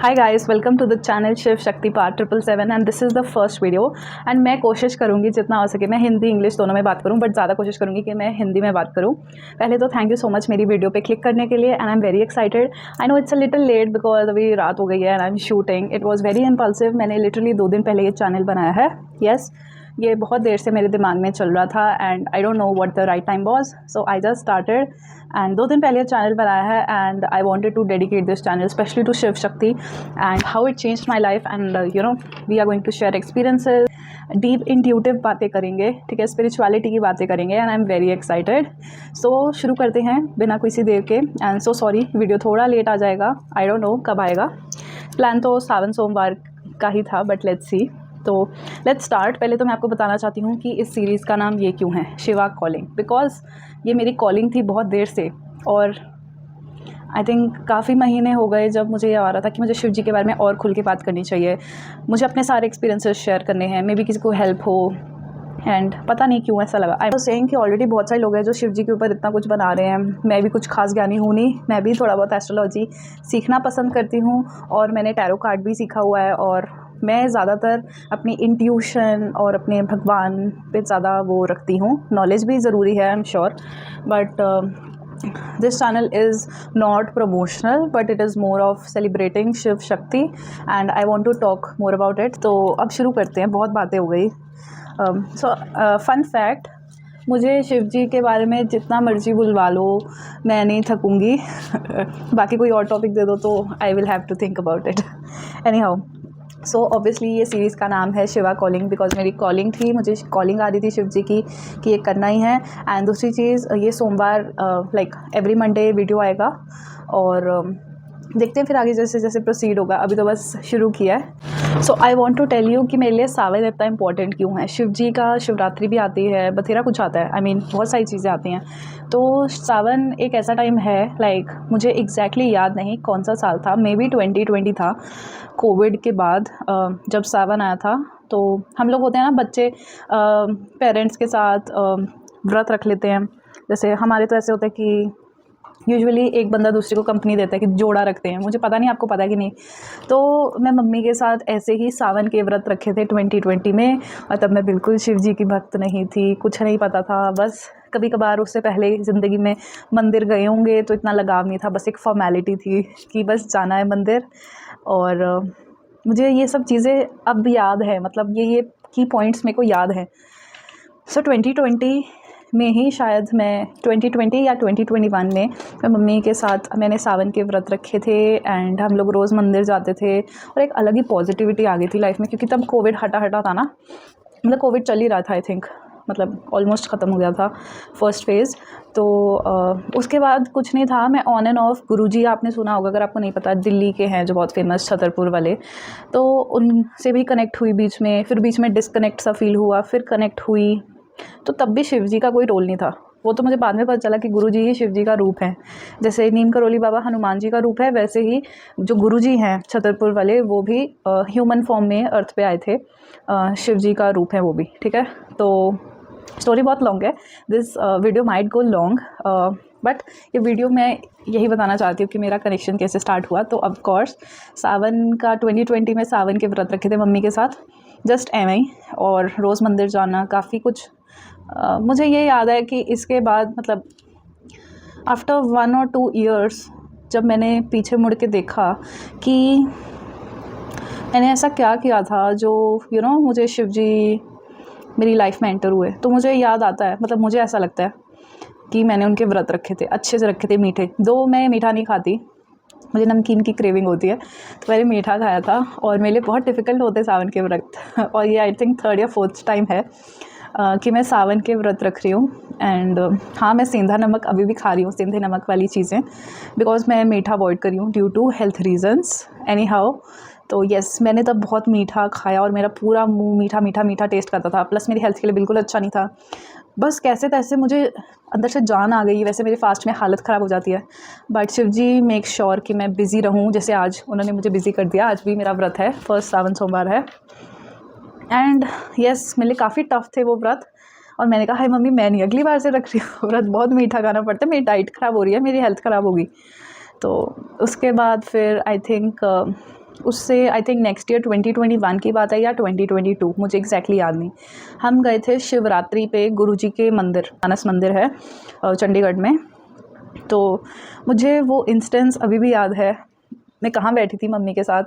Hi guys, welcome to the channel Shiv Shakti part 777 and this is the first video. And मैं कोशिश करूँगी जितना हो सके मैं हिंदी इंग्लिश दोनों में बात करूँ, बट ज़्यादा कोशिश करूँगी कि मैं हिंदी में बात करूँ। पहले तो थैंक यू सो मच मेरी वीडियो पे क्लिक करने के लिए and I am very excited. I know it's a little late because अभी रात हो गई है and I am shooting. It was very impulsive. मैंने लिटरली 2 दिन पहले ये चैनल बनाया है। येस, ये बहुत देर से मेरे दिमाग में चल रहा था and I don't know what the right time was, so I just started and 2 दिन पहले चैनल बनाया है and I wanted to dedicate this channel specially to Shiv Shakti and how it changed my life and you know we are going to share experiences, deep intuitive बातें करेंगे, ठीक है, spirituality की बातें करेंगे and I am very excited. So शुरू करते हैं बिना किसी देर के। एंड सो सॉरी वीडियो थोड़ा लेट आ जाएगा, आई डोंट नो कब आएगा। प्लान तो सावन सोमवार का ही था, बट लेट्स सी। तो लेट्स स्टार्ट। पहले तो मैं आपको बताना चाहती हूँ कि इस सीरीज़ का नाम ये क्यों है, शिवा कॉलिंग, बिकॉज ये मेरी कॉलिंग थी बहुत देर से और आई थिंक काफ़ी महीने हो गए जब मुझे ये आ रहा था कि मुझे शिव जी के बारे में और खुल के बात करनी चाहिए, मुझे अपने सारे एक्सपीरियंसेस शेयर करने हैं, मे बी किसी को हेल्प हो। एंड पता नहीं क्यों ऐसा लगा। आई वाज सेइंग कि ऑलरेडी बहुत सारे लोग हैं जो शिव जी के ऊपर इतना कुछ बना रहे हैं। मैं भी कुछ खास ज्ञानी हूँ नहीं, मैं भी थोड़ा बहुत एस्ट्रोलॉजी सीखना पसंद करती हूँ और मैंने टैरो कार्ड भी सीखा हुआ है और मैं ज़्यादातर अपनी इंट्यूशन और अपने भगवान पे ज़्यादा वो रखती हूँ। नॉलेज भी ज़रूरी है, I am sure, but this channel is not promotional but it is more of celebrating Shiv Shakti and I want to talk more about it. तो अब शुरू करते हैं, बहुत बातें हो गई। सो फन फैक्ट, मुझे शिव जी के बारे में जितना मर्जी बुलवा लो मैं नहीं थकूँगी बाकी कोई और टॉपिक दे दो तो I will have to think about it. Anyhow, so obviously ये सीरीज़ का नाम है शिवा कॉलिंग बिकॉज मेरी कॉलिंग थी, मुझे कॉलिंग आ रही थी शिव जी की कि ये करना ही है। एंड दूसरी चीज़, ये सोमवार लाइक एवरी मंडे वीडियो आएगा और देखते हैं फिर आगे जैसे जैसे प्रोसीड होगा। अभी तो बस शुरू किया है। So I want to tell you कि मेरे लिए सावन इतना इंपॉर्टेंट क्यों है। शिव जी का शिवरात्रि भी आती है, बथेरा कुछ आता है, आई मीन बहुत सारी चीज़ें आती हैं। तो सावन एक ऐसा टाइम है, लाइक मुझे एग्जैक्टली याद नहीं कौन सा साल था, मे बी 2020 था, कोविड के बाद जब सावन आया था। तो हम लोग होते हैं ना बच्चे, पेरेंट्स के साथ व्रत रख लेते हैं। जैसे हमारे तो ऐसे होता है कि यूजुअली एक बंदा दूसरे को कंपनी देता है कि जोड़ा रखते हैं, मुझे पता नहीं आपको पता है कि नहीं। तो मैं मम्मी के साथ ऐसे ही सावन के व्रत रखे थे 2020 में और तब मैं बिल्कुल शिव जी की भक्त नहीं थी, कुछ नहीं पता था, बस कभी कभार उससे पहले ज़िंदगी में मंदिर गए होंगे तो इतना लगाव नहीं था, बस एक फॉर्मेलिटी थी कि बस जाना है मंदिर। और मुझे ये सब चीज़ें अब याद है, मतलब ये की पॉइंट्स मेरे को याद है। सो 2020 में ही शायद मैं 2020 या 2021 में मैं मम्मी के साथ मैंने सावन के व्रत रखे थे एंड हम लोग रोज़ मंदिर जाते थे और एक अलग ही पॉजिटिविटी आ गई थी लाइफ में, क्योंकि तब कोविड हटा था ना, मतलब कोविड चल ही रहा था, आई थिंक मतलब ऑलमोस्ट ख़त्म हो गया था फर्स्ट फेज़। तो उसके बाद कुछ नहीं था, मैं ऑन एंड ऑफ गुरुजी, आपने सुना होगा, अगर आपको नहीं पता, दिल्ली के हैं जो बहुत फेमस, छतरपुर वाले, तो उनसे भी कनेक्ट हुई बीच में, फिर बीच में डिस्कनेक्ट सा फील हुआ, फिर कनेक्ट हुई। तो तब भी शिव जी का कोई रोल नहीं था, वो तो मुझे बाद में पता चला कि गुरु जी ही शिव जी का रूप है। जैसे नीम करोली बाबा हनुमान जी का रूप है, वैसे ही जो गुरु जी हैं छतरपुर वाले वो भी ह्यूमन फॉर्म में अर्थ पे आए थे, शिव जी का रूप है वो भी, ठीक है। तो स्टोरी बहुत लॉन्ग है, this video might go long, but ये वीडियो मैं यही बताना चाहती हूँ कि मेरा कनेक्शन कैसे स्टार्ट हुआ। तो ऑफ कोर्स सावन का 2020 में सावन के व्रत रखे थे मम्मी के साथ, जस्ट एवं ही, और रोज़ मंदिर जाना, काफ़ी कुछ। मुझे ये याद है कि इसके बाद मतलब आफ्टर 1 और 2 ईयर्स जब मैंने पीछे मुड़ के देखा कि मैंने ऐसा क्या किया था जो मुझे शिव जी मेरी लाइफ में एंटर हुए, तो मुझे याद आता है, मतलब मुझे ऐसा लगता है कि मैंने उनके व्रत रखे थे, अच्छे से रखे थे, मीठे। दो मैं मीठा नहीं खाती, मुझे नमकीन की क्रेविंग होती है, तो मैंने मीठा खाया था और मेरे लिए बहुत डिफ़िकल्ट होते सावन के व्रत और ये आई थिंक 3rd या 4th टाइम है कि मैं सावन के व्रत रख रही हूँ। एंड हाँ, मैं सेंधा नमक अभी भी खा रही हूँ, सेंधे नमक वाली चीज़ें, बिकॉज मैं मीठा अवॉइड कर रही हूँ due to health reasons. Anyhow, तो येस, मैंने तब बहुत मीठा खाया और मेरा पूरा मुंह मीठा मीठा मीठा टेस्ट करता था, प्लस मेरी हेल्थ के लिए बिल्कुल अच्छा नहीं था। बस कैसे तैसे मुझे अंदर से जान आ गई, वैसे मेरी फास्ट में हालत ख़राब हो जाती है, but Shiv ji make sure कि मैं बिज़ी रहूँ। जैसे आज उन्होंने मुझे बिज़ी कर दिया, आज भी मेरा व्रत है, फर्स्ट सावन सोमवार है। एंड येस, मेरे लिए काफ़ी टफ थे वो व्रत और मैंने कहा हाय मम्मी, मैं नहीं अगली बार से रख रही हूँ व्रत, बहुत मीठा खाना पड़ता है, मेरी डाइट ख़राब हो रही है, मेरी हेल्थ ख़राब होगी। तो उसके बाद फिर आई थिंक उससे आई थिंक नेक्स्ट ईयर 2021 की बात है या 2022, मुझे एग्जैक्टली याद नहीं। हम गए थे शिवरात्रि पे गुरुजी के मंदिर, मानस मंदिर है चंडीगढ़ में। तो मुझे वो इंस्टेंस अभी भी याद है। मैं कहाँ बैठी थी मम्मी के साथ,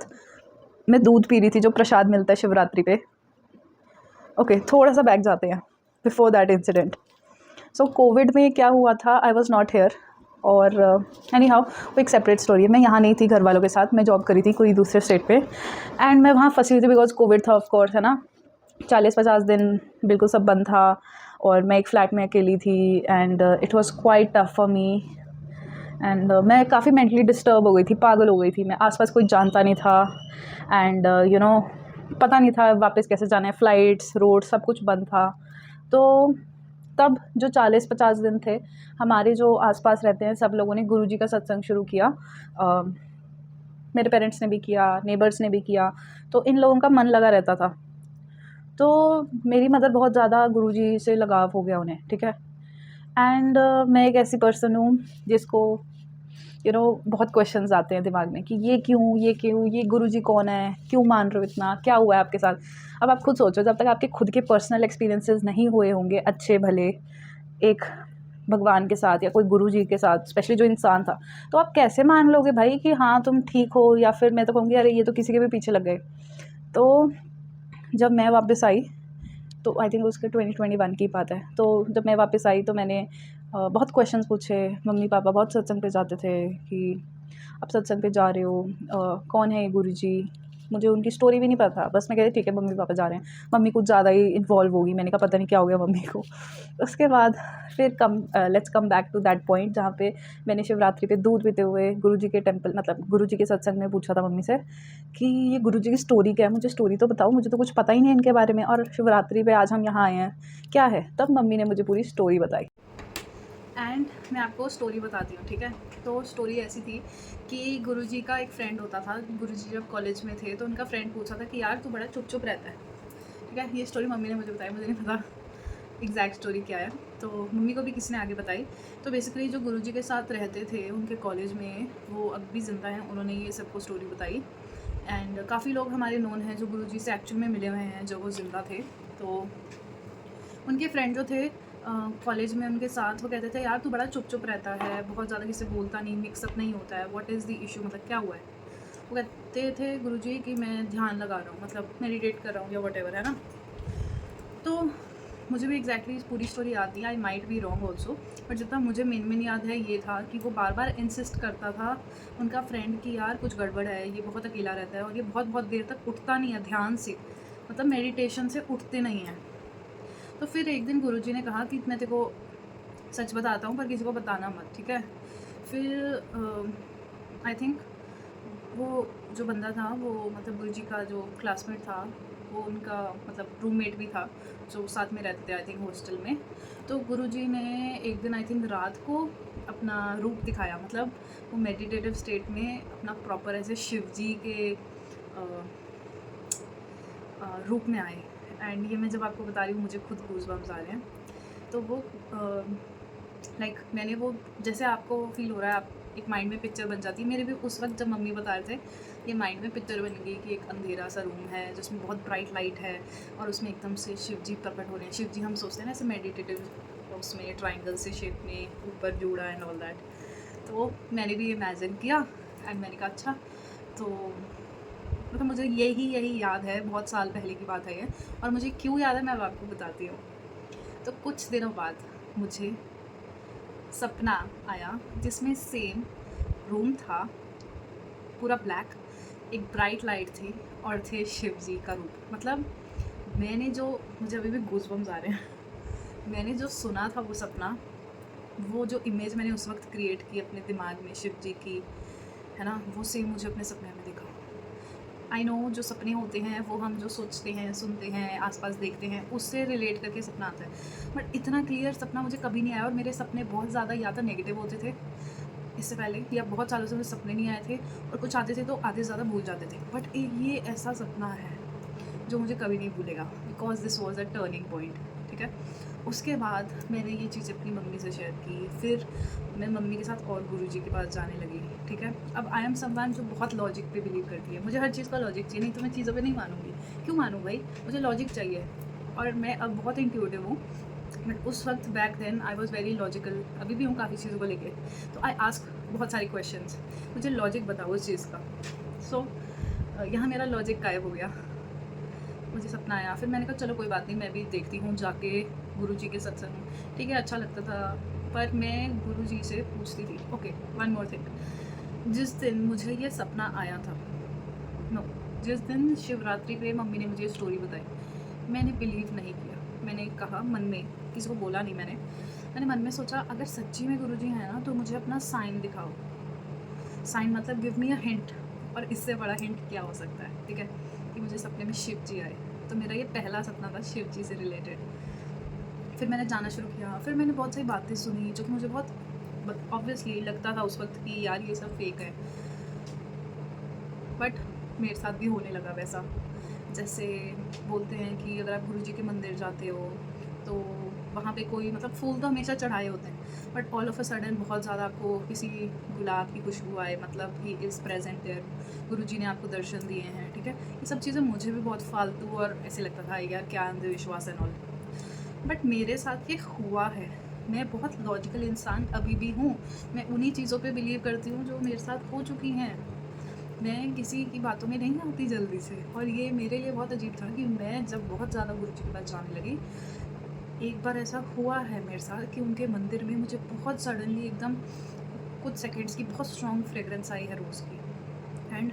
मैं दूध पी रही थी जो प्रसाद मिलता है शिवरात्रि पे। ओके, थोड़ा सा बैक जाते हैं before that incident. So Covid में क्या हुआ था, आई वॉज़ नॉट हेयर, और एनी हाउ वो एक सेपरेट स्टोरी है। मैं यहाँ नहीं थी घर वालों के साथ, मैं जॉब करी थी कोई दूसरे स्टेट पे, एंड मैं वहाँ फंसी हुई थी बिकॉज कोविड था ऑफ कोर्स, है ना। 40-50 दिन बिल्कुल सब बंद था, और मैं एक फ़्लैट में अकेली थी, and it was quite tough for me. And मैं काफ़ी मेंटली डिस्टर्ब हो गई थी, पागल हो गई थी मैं। आसपास कोई जानता नहीं था, एंड यू नो पता नहीं था वापस कैसे जाना है, फ़्लाइट्स, रोड सब कुछ बंद था। तो तब जो 40-50 दिन थे, हमारे जो आसपास रहते हैं सब लोगों ने गुरुजी का सत्संग शुरू किया। मेरे पेरेंट्स ने भी किया, नेबर्स ने भी किया, तो इन लोगों का मन लगा रहता था। तो मेरी मदर बहुत ज़्यादा गुरुजी से लगाव हो गया उन्हें, ठीक है। एंड मैं एक ऐसी पर्सन हूँ जिसको बहुत क्वेश्चंस आते हैं दिमाग में कि ये क्यों, ये क्यों, ये गुरुजी कौन है, क्यों मान रहे हो इतना, क्या हुआ है आपके साथ। अब आप खुद सोचो, जब तक आपके खुद के पर्सनल एक्सपीरियंसेस नहीं हुए होंगे अच्छे भले एक भगवान के साथ या कोई गुरुजी के साथ, स्पेशली जो इंसान था, तो आप कैसे मान लोगे भाई कि हाँ तुम ठीक हो, या फिर मैं तो कहूँगी अरे ये तो किसी के भी पीछे लग गए। तो जब मैं वापस आई, तो आई थिंक उसके 2021 की बात है, तो जब मैं वापस आई तो मैंने बहुत क्वेश्चंस पूछे। मम्मी पापा बहुत सत्संग पे जाते थे कि अब सत्संग पे जा रहे हो, कौन है ये गुरुजी। मुझे उनकी स्टोरी भी नहीं पता था, बस मैं कहती ठीक है मम्मी पापा जा रहे हैं। मम्मी कुछ ज़्यादा ही इन्वॉल्व होगी, मैंने कहा पता नहीं क्या हो गया मम्मी को। उसके बाद फिर let's come back to that point जहाँ पे मैंने शिवरात्रि पे दूध पीते हुए गुरुजी के टेम्पल, मतलब गुरुजी के सत्संग में पूछा था मम्मी से कि ये गुरुजी की स्टोरी क्या है, मुझे स्टोरी तो बताओ, मुझे तो कुछ पता ही नहीं है इनके बारे में, और शिवरात्रि पे आज हम यहाँ आए हैं, क्या है। तब मम्मी ने मुझे पूरी स्टोरी बताई, एंड मैं आपको स्टोरी बताती हूँ, ठीक है। तो स्टोरी ऐसी थी कि गुरुजी का एक फ्रेंड होता था। गुरुजी जब कॉलेज में थे तो उनका फ्रेंड पूछा था कि यार तू बड़ा चुप चुप रहता है, ठीक है। ये स्टोरी मम्मी ने मुझे बताई, मुझे नहीं पता एग्जैक्ट स्टोरी क्या है, तो मम्मी को भी किसी ने आगे बताई। तो बेसिकली जो गुरुजी के साथ रहते थे उनके कॉलेज में, वो अब भी ज़िंदा हैं, उन्होंने ये सबको स्टोरी बताई। एंड काफ़ी लोग हमारे नोन हैं जो गुरुजी से एक्चुअल में मिले हुए हैं जब वो ज़िंदा थे। तो उनके फ्रेंड जो थे कॉलेज में उनके साथ, वो कहते थे यार तू बड़ा चुप चुप रहता है, बहुत ज़्यादा किसी से बोलता नहीं, मिक्सअप नहीं होता है, व्हाट इज़ द इशू, मतलब क्या हुआ है। वो कहते थे गुरुजी कि मैं ध्यान लगा रहा हूँ, मतलब मेडिटेट कर रहा हूँ या वट एवर, है ना। तो मुझे भी एग्जैक्टली पूरी स्टोरी याद नहीं, I might be wrong also, but जितना मुझे मेन याद है ये था कि वो बार बार इंसिस्ट करता था उनका फ्रेंड कि यार कुछ गड़बड़ है, ये बहुत अकेला रहता है और ये बहुत बहुत देर तक उठता नहीं है ध्यान से, मतलब मेडिटेशन से उठते नहीं हैं। तो फिर एक दिन गुरुजी ने कहा कि मैं तेरे को सच बताता हूँ पर किसी को बताना मत, ठीक है। फिर आई थिंक वो जो बंदा था वो मतलब गुरुजी का जो क्लासमेट था, वो उनका मतलब रूममेट भी था जो साथ में रहते थे आई थिंक हॉस्टल में। तो गुरुजी ने एक दिन आई थिंक रात को अपना रूप दिखाया, मतलब वो मेडिटेटिव स्टेट में अपना प्रॉपर ऐसे शिव जी के रूप में आए। एंड ये मैं जब आपको बता रही हूँ मुझे खुद गूज़बम्स आ रहे हैं। तो वो लाइक मैंने वो, जैसे आपको फील हो रहा है, आप एक माइंड में पिक्चर बन जाती है, मेरे भी उस वक्त जब मम्मी बता रहे थे ये माइंड में पिक्चर बन गई कि एक अंधेरा सा रूम है जिसमें बहुत ब्राइट लाइट है और उसमें एकदम से शिव जी प्रकट हो रहे हैं। शिव जी हम सोचते हैं ना ऐसे मेडिटेटिव, उसमें ट्राइंगल से शेप में ऊपर जुड़ा एंड ऑल दैट। तो मैंने भी इमेजिन किया एंड मैंने कहा अच्छा। तो मतलब मुझे यही याद है, बहुत साल पहले की बात है ये, और मुझे क्यों याद है मैं आपको बताती हूँ। तो कुछ दिनों बाद मुझे सपना आया जिसमें सेम रूम था, पूरा ब्लैक, एक ब्राइट लाइट थी और थे शिव जी का रूप। मतलब मैंने जो, मुझे अभी भी गूज़बम्स आ रहे हैं, मैंने जो सुना था वो सपना, वो जो इमेज मैंने उस वक्त क्रिएट की अपने दिमाग में शिव जी की, है ना, वो सेम मुझे अपने सपने में दिखा। आई नो जो सपने होते हैं वो हम जो सोचते हैं, सुनते हैं, आसपास देखते हैं, उससे रिलेट करके सपना आता है, बट इतना क्लियर सपना मुझे कभी नहीं आया। और मेरे सपने बहुत ज़्यादा या तो नेगेटिव होते थे इससे पहले, या बहुत सालों से मुझे सपने नहीं आए थे, और कुछ आते थे तो आधे ज़्यादा भूल जाते थे। बट ये ऐसा सपना है जो मुझे कभी नहीं भूलेगा, because this was a turning point, ठीक है। उसके बाद मैंने ये चीज़ अपनी मम्मी से शेयर की, फिर मैं मम्मी के साथ और गुरुजी के पास जाने लगी, ठीक ठीक है। अब आई एम समवन जो बहुत लॉजिक पे बिलीव करती है, मुझे हर चीज़ का लॉजिक चाहिए, नहीं तो मैं चीज़ों पे नहीं मानूंगी। क्यों मानूँ भाई, मुझे लॉजिक चाहिए। और मैं अब बहुत इंट्यूटिव हूँ, बट उस वक्त back then I was very logical, अभी भी हूँ काफ़ी चीज़ों को लेके। तो आई आस्क बहुत सारी क्वेश्चंस, मुझे लॉजिक बताओ उस चीज़ का। सो यहाँ मेरा लॉजिक गायब हो गया। मुझे सपना आया, फिर मैंने कहा चलो कोई बात नहीं, मैं भी देखती हूँ जाके गुरुजी के सत्संग। ठीक है, अच्छा लगता था, पर मैं गुरुजी से पूछती थी। ओके, वन मोर थिंग, जिस दिन मुझे ये सपना आया था, नो, जिस दिन शिवरात्रि पे मम्मी ने मुझे स्टोरी बताई, मैंने बिलीव नहीं किया। मैंने कहा मन में, किसी को बोला नहीं, मैंने मन में सोचा अगर सच्ची में गुरुजी हैं ना तो मुझे अपना साइन दिखाओ। साइन मतलब गिव मी अ हिंट, और इससे बड़ा हिंट क्या हो सकता है, ठीक है, कि मुझे सपने में शिव जी आए। तो मेरा ये पहला सपना था शिव जी से रिलेटेड। फिर मैंने जाना शुरू किया, फिर मैंने बहुत सारी बातें सुनी जो कि मुझे बहुत ऑब्वियसली लगता था उस वक्त कि यार ये सब फेक है, बट मेरे साथ भी होने लगा वैसा। जैसे बोलते हैं कि अगर आप गुरुजी के मंदिर जाते हो तो वहाँ पे कोई मतलब फूल तो हमेशा चढ़ाए होते हैं, but all of a sudden बहुत ज़्यादा आपको किसी गुलाब की खुशबू आए, मतलब ही इज़ प्रेजेंट देयर, गुरुजी ने आपको दर्शन दिए हैं, ठीक है। ये सब चीज़ें मुझे भी बहुत फालतू और ऐसे लगता था यार क्या अंधविश्वास एंड ऑल, बट मेरे साथ ये हुआ है। मैं बहुत लॉजिकल इंसान अभी भी हूँ, मैं उन्हीं चीज़ों पे बिलीव करती हूँ जो मेरे साथ हो चुकी हैं। मैं किसी की बातों में नहीं आती जल्दी से, और ये मेरे लिए बहुत अजीब था कि मैं जब बहुत ज़्यादा गुरुजी के पास जाने लगी, एक बार ऐसा हुआ है मेरे साथ कि उनके मंदिर में मुझे बहुत सडनली एकदम कुछ सेकंड्स की बहुत स्ट्रॉन्ग फ्रेग्रेंस आई है रोज़ की, एंड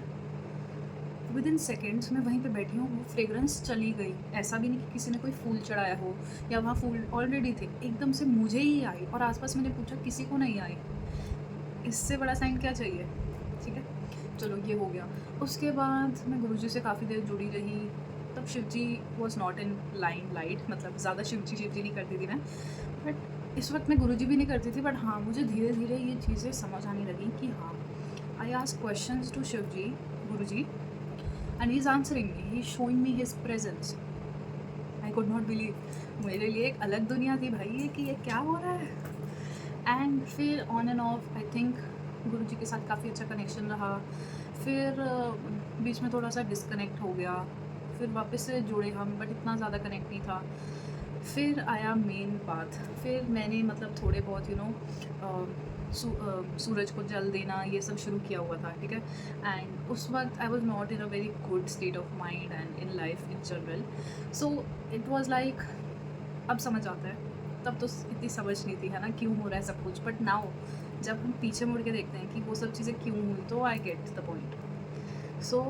विद इन सेकेंड्स मैं वहीं पे बैठी हूँ, वो फ्रेग्रेंस चली गई। ऐसा भी नहीं कि किसी ने कोई फूल चढ़ाया हो या वहाँ फूल ऑलरेडी थे, एकदम से मुझे ही आई, और आसपास मैंने पूछा किसी को नहीं आई। इससे बड़ा साइन क्या चाहिए, ठीक है। चलो ये हो गया। उसके बाद मैं गुरुजी से काफ़ी देर जुड़ी रही, तब Shivji was not in line light, मतलब ज़्यादा शिवजी नहीं करती थी मैं, बट इस वक्त मैं गुरुजी भी नहीं करती थी, बट हाँ मुझे धीरे धीरे ये चीज़ें समझ आने लगी कि हाँ, I ask questions to Shivji, Guruji, and he is answering me, he is showing me his presence. I could not believe, मेरे लिए एक अलग दुनिया थी भाई ये, कि ये क्या हो रहा है। एंड फिर on and off I think Guruji के साथ काफ़ी अच्छा कनेक्शन रहा, फिर बीच में थोड़ा सा डिस्कनेक्ट हो गया, फिर वापस से जुड़े हम, बट इतना ज़्यादा कनेक्ट नहीं था। फिर आया मेन पाथ, फिर मैंने मतलब थोड़े बहुत सूरज को जल देना ये सब शुरू किया हुआ था, ठीक है। एंड उस वक्त आई was not in a very good state of mind and in life in general, so it was like, अब समझ आता है, तब तो इतनी समझ नहीं थी, है ना, क्यों हो रहा है सब कुछ, बट नाउ जब हम पीछे मुड़ के देखते हैं कि वो सब चीज़ें क्यों हुई, तो I get the point. So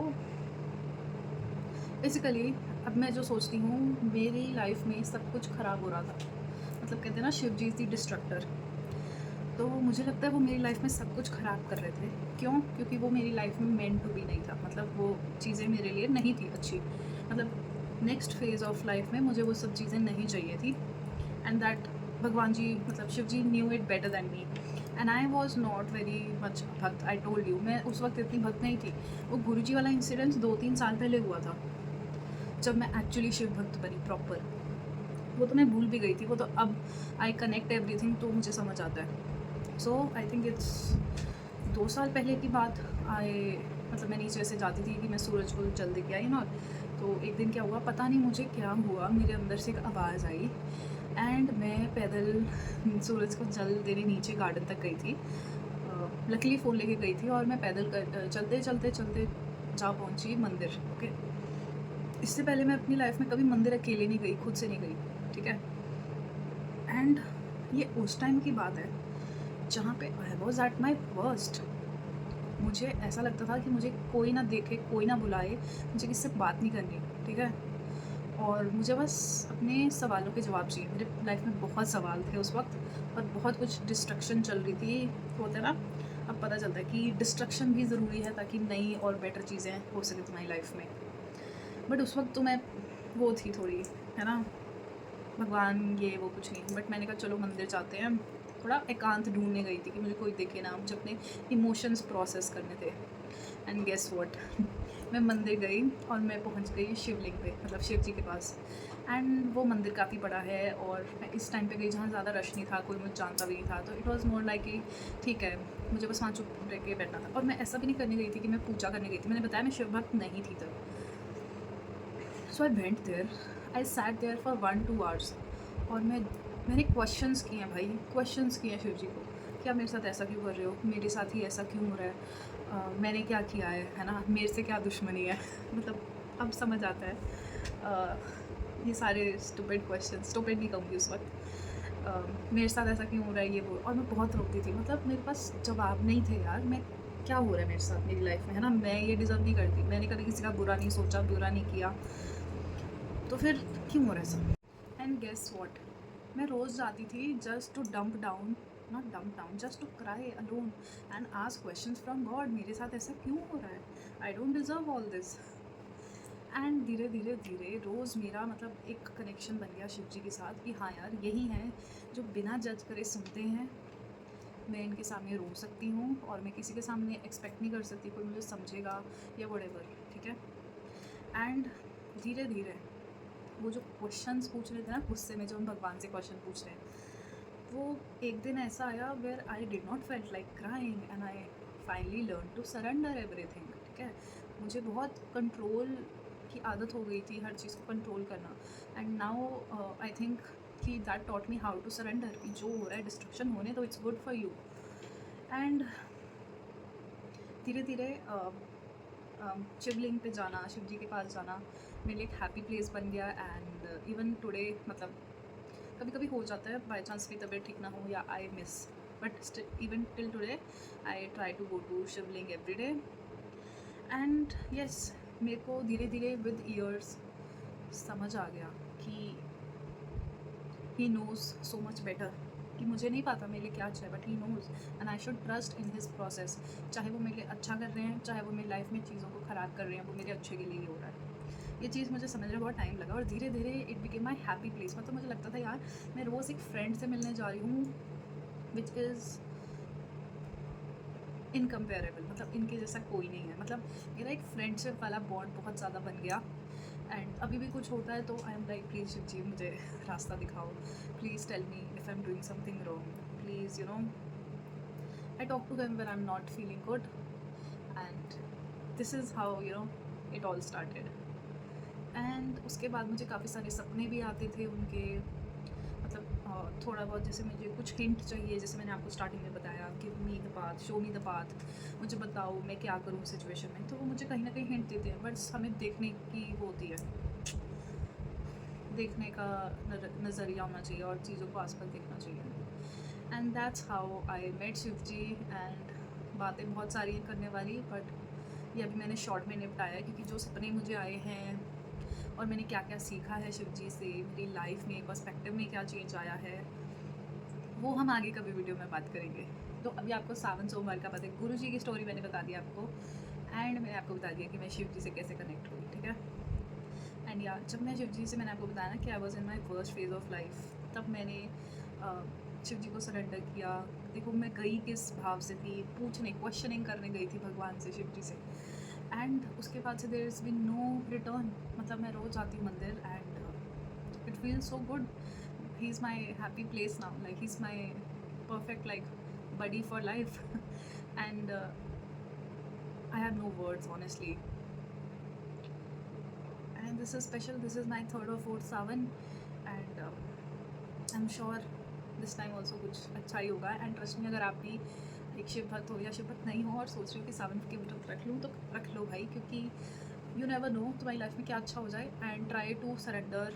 basically अब मैं जो सोचती हूँ, मेरी लाइफ में सब कुछ ख़राब हो रहा था, मतलब कहते हैं ना शिव जी इज़ द डिस्ट्रक्टर, तो मुझे लगता है वो मेरी लाइफ में सब कुछ ख़राब कर रहे थे। क्यों? क्योंकि वो मेरी लाइफ में मेंट टू बी नहीं था, मतलब वो चीज़ें मेरे लिए नहीं थी अच्छी, मतलब नेक्स्ट फेज़ ऑफ लाइफ में मुझे वो सब चीज़ें नहीं चाहिए थी, एंड दैट भगवान जी मतलब Shiv ji knew it better than me, and I was not very much भक्त। आई टोल्ड यू, मैं उस वक्त इतनी भक्त नहीं थी। वो गुरुजी वाला इंसिडेंस 2-3 साल पहले हुआ था, जब मैं एक्चुअली शिव भक्त बनी प्रॉपर। वो तो मैं भूल भी गई थी, वो तो अब आई कनेक्ट एवरीथिंग, तो मुझे समझ आता है। सो आई थिंक इट्स 2 साल पहले की बात। मतलब मैं नीचे ऐसे जाती थी कि मैं सूरज को जल दे के आई ना, तो एक दिन क्या हुआ पता नहीं मुझे क्या हुआ, मेरे अंदर से एक आवाज़ आई, एंड मैं पैदल सूरज को जल देने नीचे गार्डन तक गई थी। लकीली फ़ोन लेके गई थी, और मैं पैदल चलते चलते चलते जा पहुँची मंदिर। ओके, इससे पहले मैं अपनी लाइफ में कभी मंदिर अकेले नहीं गई, खुद से नहीं गई, ठीक है। एंड ये उस टाइम की बात है जहाँ पे I was at my worst. मुझे ऐसा लगता था कि मुझे कोई ना देखे, कोई ना बुलाए, मुझे किससे बात नहीं करनी, ठीक है। और मुझे बस अपने सवालों के जवाब चाहिए। मेरे लाइफ में बहुत सवाल थे उस वक्त, और बहुत कुछ डिस्ट्रक्शन चल रही थी, होता है ना, अब पता चलता है कि डिस्ट्रक्शन भी ज़रूरी है ताकि नई और बेटर चीज़ें हो सके तुम्हारी लाइफ में। बट उस वक्त तो मैं वो थी थोड़ी, है ना, भगवान ये वो कुछ नहीं, बट मैंने कहा चलो मंदिर जाते हैं। थोड़ा एकांत ढूंढने गई थी कि मुझे कोई दिखे ना, मुझे अपने इमोशंस प्रोसेस करने थे। एंड गेस व्हाट, मैं मंदिर गई और मैं पहुंच गई शिवलिंग पे, मतलब शिव जी के पास। एंड वो मंदिर काफ़ी बड़ा है और मैं इस टाइम पे गई जहाँ ज़्यादा रश नहीं था, कोई मुझे जानता भी नहीं था, तो इट वाज़ मोर लाइक कि ठीक है, मुझे बस वहाँ चुप रह के बैठना था। और मैं ऐसा भी नहीं करने गई थी कि मैं पूजा करने गई थी, मैंने बताया मैं शिव भक्त नहीं थी तब। So I went there, I sat there for 1-2 hours और मैंने क्वेश्चंस किए हैं भाई, क्वेश्चंस किए हैं शिव जी को कि आप मेरे साथ ऐसा क्यों कर रहे हो, मेरे साथ ही ऐसा क्यों हो रहा है, मैंने क्या किया है ना, मेरे से क्या दुश्मनी है मतलब अब समझ आता है। ये सारे स्टूपिड क्वेश्चन, स्टूपिड नहीं कहूँगी उस वक्त, मेरे साथ ऐसा क्यों हो रहा है ये वो, और मैं बहुत रोती थी, मतलब मेरे पास जवाब नहीं थे यार, मैं क्या हो रहा है मेरे साथ मेरी लाइफ में, है ना, मैं ये डिज़र्व नहीं करती, मैंने कभी किसी का बुरा नहीं सोचा, बुरा नहीं किया, तो फिर क्यों हो रहा है सब। एंड गेस वॉट, मैं रोज़ जाती थी just to dump down, not dump down, just to cry alone and ask questions from God, मेरे साथ ऐसा क्यों हो रहा है, I don't deserve all this. And धीरे धीरे धीरे रोज़ मेरा मतलब एक कनेक्शन बन गया शिव जी के साथ कि हाँ यार, यही हैं जो बिना जज करे सुनते हैं, मैं इनके सामने रो सकती हूँ और मैं किसी के सामने एक्सपेक्ट नहीं कर सकती कोई मुझे समझेगा या व्हाटएवर, ठीक है। एंड धीरे धीरे वो जो क्वेश्चंस पूछ रहे थे ना गुस्से में, जो हम भगवान से क्वेश्चन पूछ रहे हैं, वो एक दिन ऐसा आया where I did not felt like crying and I finally learn to surrender everything, ठीक है। मुझे बहुत कंट्रोल की आदत हो गई थी, हर चीज़ को कंट्रोल करना, एंड नाउ आई थिंक कि that taught me how to surrender, कि जो हो रहा है डिस्ट्रक्शन होने तो it's good for you. And धीरे धीरे शिवलिंग पे जाना, शिव जी के पास जाना मेरे लिए एक हैप्पी प्लेस बन गया। एंड इवन टुडे, मतलब कभी कभी हो जाता है बाई चांस की तबीयत ठीक ना हो या I miss, but still even till today I try to go to Shivling every day. And yes, मेरे को धीरे धीरे विद ईयर्स समझ आ गया कि he knows so much better, कि मुझे नहीं पता मेरे लिए क्या अच्छा है, but he knows and I should trust in his process. चाहे वो मेरे लिए अच्छा कर रहे हैं, चाहे वो मेरी लाइफ में चीज़ों को ख़राब कर रहे हैं, वो मेरे अच्छे के लिए ही हो रहा है। ये चीज़ मुझे समझने में बहुत टाइम लगा और धीरे धीरे it became my happy place. मतलब मुझे लगता था यार मैं रोज़ एक फ्रेंड से मिलने जा रही हूँ विच इज़ इनकम्पेरेबल, मतलब इनके जैसा कोई नहीं है, मतलब मेरा एक फ्रेंडशिप वाला बॉन्ड बहुत ज़्यादा बन गया। एंड अभी भी कुछ होता है तो I am like please Shiv ji मुझे रास्ता दिखाओ, please tell me if I am doing something wrong, please you know. I talk to him when I am not feeling good and this is how you know it all started. And उसके बाद मुझे काफ़ी सारे सपने भी आते थे उनके, मतलब थोड़ा बहुत जैसे मुझे कुछ हिंट चाहिए, जैसे मैंने आपको स्टार्टिंग में बताया, give me the path, show me the path, मुझे बताओ मैं क्या करूँ सिचुएशन में, तो वो मुझे कहीं ना कहीं हिंट देते हैं, बट हमें देखने की वो होती है, देखने का नज़रिया होना चाहिए और चीज़ों को आसपास देखना चाहिए। And that's how I met Shiv ji. And बातें बहुत सारी हैं करने वाली, बट ये अभी मैंने शॉर्ट में निपटाया है, क्योंकि जो सपने मुझे आए हैं और मैंने क्या क्या सीखा है शिव जी से, मेरी लाइफ में पर्सपेक्टिव में क्या चेंज आया है, वो हम आगे कभी वीडियो में बात करेंगे। तो अभी आपको सावन सोमवार का पता है, गुरु जी की स्टोरी मैंने बता दी आपको, एंड मैंने आपको बता दिया कि मैं शिव जी से कैसे कनेक्ट हुई, ठीक है। एंड या जब मैं शिव जी से, मैंने आपको बताया ना कि I was in my first phase of life, तब मैंने शिव जी को सरेंडर किया। देखो मैं गई किस भाव से थी, पूछने, क्वेश्चनिंग करने गई थी भगवान से, शिव जी से। एंड उसके बाद से there is been no return, मतलब मैं रोज़ आती हूँ मंदिर and it feels so good. He is my happy place now, like he is my perfect like buddy for life and I have no words honestly, and this is special, this is my third or fourth savan and I'm sure this time also कुछ अच्छा ही होगा। And trust में, अगर आप भी एक शिव भक्त हो या शिव भक्त नहीं हो और सोच रहे हो कि सावन के व्रत रख लूँ, तो रख लो भाई, क्योंकि यू नेवर नो तुम्हारी लाइफ में क्या अच्छा हो जाए। And try to surrender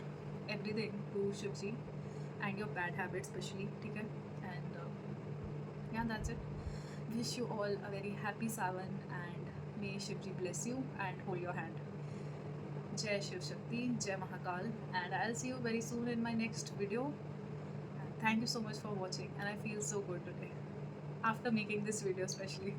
everything to Shiv ji and your bad habit specially, ठीक है। And yeah, that's it. Wish you all a very happy Savan and may Shivji bless you and hold your hand. Jai Shiv Shakti, Jai Mahakal, and I'll see you very soon in my next video. And thank you so much for watching, and I feel so good today after making this video especially.